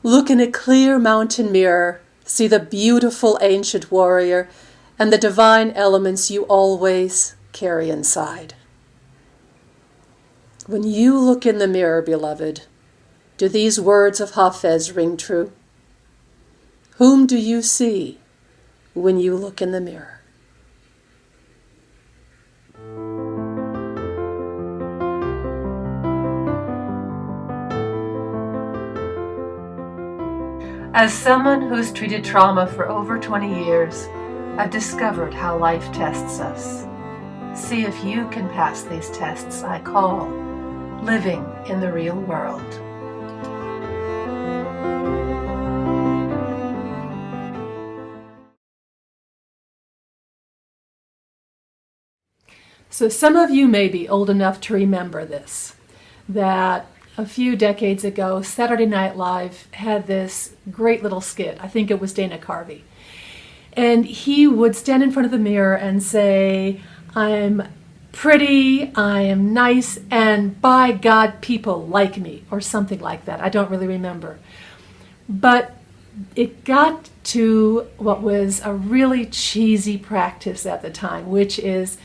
Look in a clear mountain mirror, see the beautiful ancient warrior and the divine elements you always carry inside. When you look in the mirror, beloved, do these words of Hafez ring true? Whom do you see when you look in the mirror? As someone who's treated trauma for over 20 years, I've discovered how life tests us. See if you can pass these tests I call living in the real world. So some of you may be old enough to remember this, that a few decades ago, Saturday Night Live had this great little skit. I think it was Dana Carvey. And he would stand in front of the mirror and say, I'm pretty, I am nice, and by God, people like me, or something like that. I don't really remember. But it got to what was a really cheesy practice at the time, which is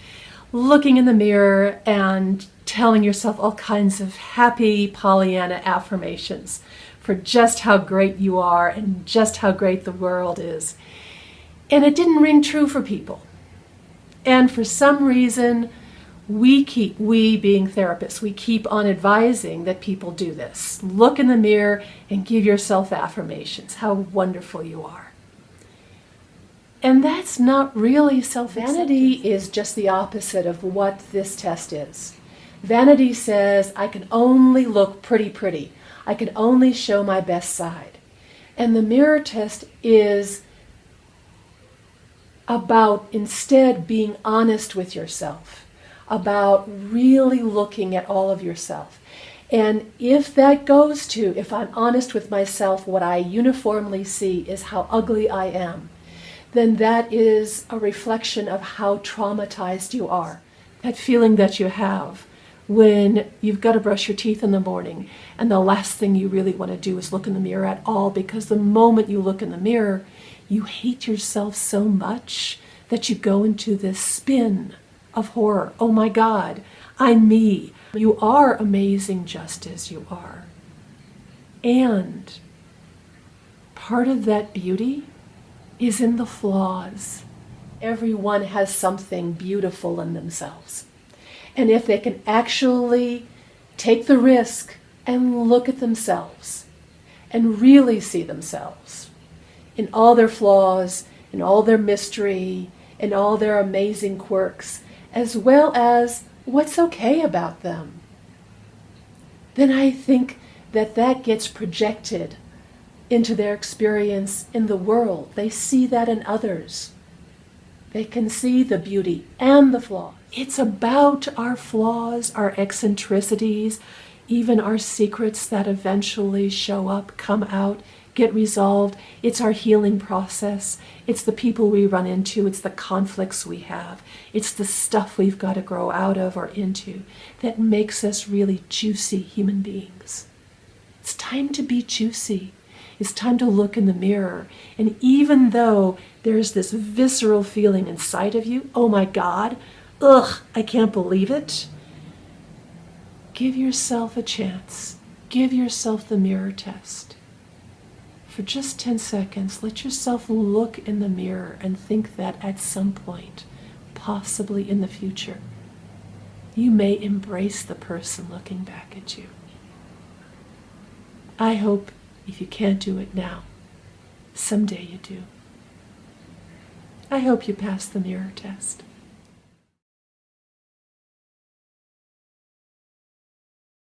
looking in the mirror and telling yourself all kinds of happy Pollyanna affirmations for just how great you are and just how great the world is. And it didn't ring true for people. And for some reason, we being therapists, we keep on advising that people do this. Look in the mirror and give yourself affirmations, how wonderful you are. And that's not really self-acceptance. Vanity is just the opposite of what this test is. Vanity says, I can only look pretty. I can only show my best side. And the mirror test is about instead being honest with yourself, about really looking at all of yourself. And if that goes to, if I'm honest with myself, what I uniformly see is how ugly I am, then that is a reflection of how traumatized you are. That feeling that you have when you've got to brush your teeth in the morning and the last thing you really want to do is look in the mirror at all, because the moment you look in the mirror, you hate yourself so much that you go into this spin of horror. Oh my God, I'm me. You are amazing just as you are. And part of that beauty is in the flaws. Everyone has something beautiful in themselves. And if they can actually take the risk and look at themselves and really see themselves in all their flaws, in all their mystery, in all their amazing quirks, as well as what's okay about them, then I think that that gets projected into their experience in the world. They see that in others. They can see the beauty and the flaws. It's about our flaws, our eccentricities, even our secrets that eventually show up, come out, get resolved. It's our healing process. It's the people we run into. It's the conflicts we have. It's the stuff we've got to grow out of or into that makes us really juicy human beings. It's time to be juicy. It's time to look in the mirror. And even though there's this visceral feeling inside of you, oh my God, ugh, I can't believe it, give yourself a chance. Give yourself the mirror test. For just 10 seconds, let yourself look in the mirror and think that at some point, possibly in the future, you may embrace the person looking back at you. I hope if you can't do it now, someday you do. I hope you pass the mirror test.